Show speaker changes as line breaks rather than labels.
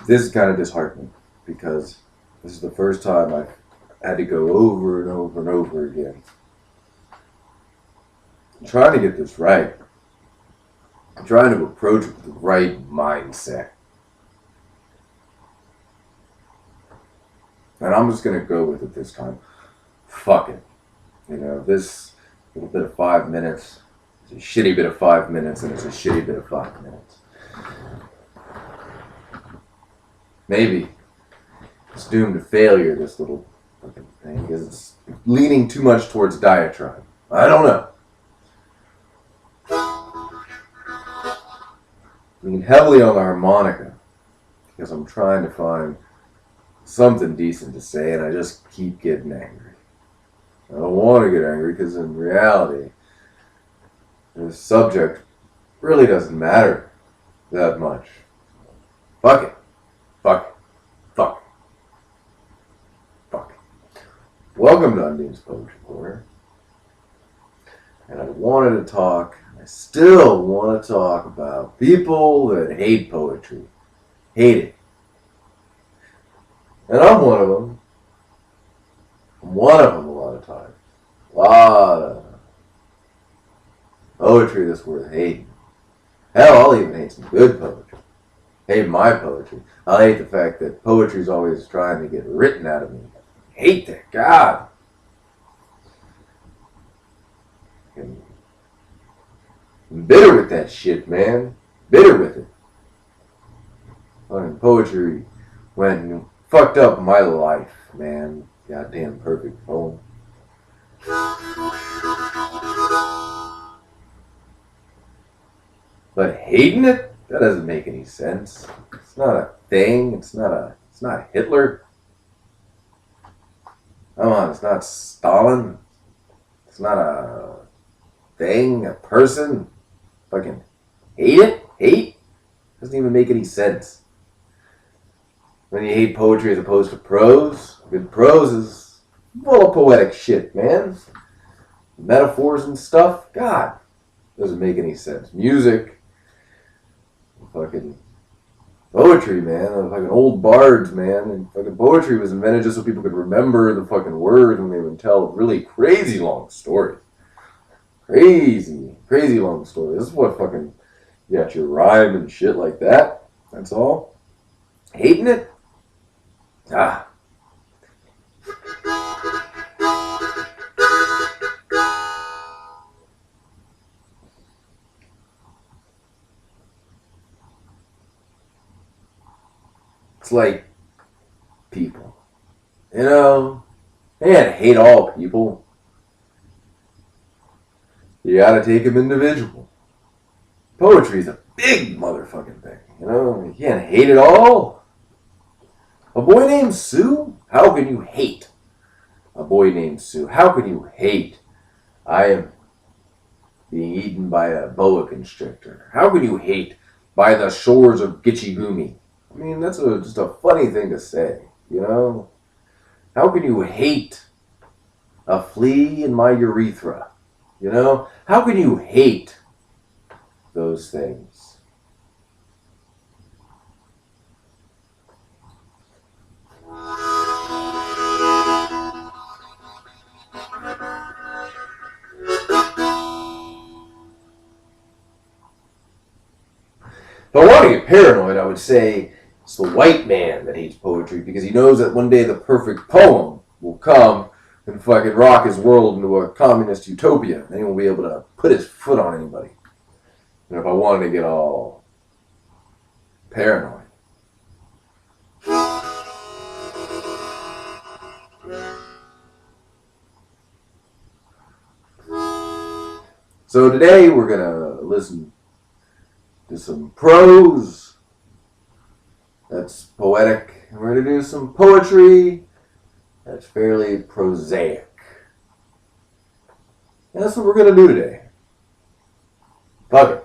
This is kind of disheartening because this is the first time I've had to go over and over and over again. I'm trying to get this right. I'm trying to approach it with the right mindset. And I'm just going to go with it this time. Fuck it. This little bit of 5 minutes is a shitty bit of 5 minutes, and it's a shitty bit of 5 minutes. Maybe it's doomed to failure, this little fucking thing, because it's leaning too much towards diatribe. I don't know. Lean heavily on the harmonica because I'm trying to find something decent to say, and I just keep getting angry. I don't want to get angry because in reality, the subject really doesn't matter that much. Fuck it. Fuck it. Fuck it. Fuck it. Welcome to Undeen's Poetry Corner. And I wanted to talk, I still want to talk about people that hate poetry. Hate it. And I'm one of them. I'm one of them a lot of times. A lot of poetry that's worth hating. Hell, I'll even hate some good poetry. Hate my poetry. I hate the fact that poetry's always trying to get written out of me. I hate that. God. I'm bitter with that shit, man. Bitter with it. Fucking poetry went and fucked up my life, man. Goddamn perfect poem. But hating it? That doesn't make any sense. It's not a thing. It's not Hitler. Come on, it's not Stalin. It's not a thing, a person. Fucking hate it? Hate? Doesn't even make any sense. When you hate poetry as opposed to prose, good prose is full of poetic shit, man. Metaphors and stuff, God, doesn't make any sense. Music, fucking poetry, man. Fucking old bards, man. And fucking poetry was invented just so people could remember the fucking words when they would tell really crazy long stories. Crazy long stories. This is what fucking, you got your rhyme and shit like that. That's all. Hating it? Ah. It's like people. You can't hate all people. You gotta take them individual. Poetry's a big motherfucking thing. You can't hate it all. A boy named Sue? How can you hate a boy named Sue? How can you hate I am being eaten by a boa constrictor? How can you hate by the shores of Gitchigumi? I mean, that's just a funny thing to say, How can you hate a flea in my urethra? How can you hate those things? If I want to get paranoid, I would say it's the white man that hates poetry because he knows that one day the perfect poem will come and fucking rock his world into a communist utopia. Then he won't be able to put his foot on anybody. And if I wanted to get all paranoid. So today we're going to listen to some prose that's poetic, and we're going to do some poetry that's fairly prosaic. And that's what we're going to do today. Fuck it.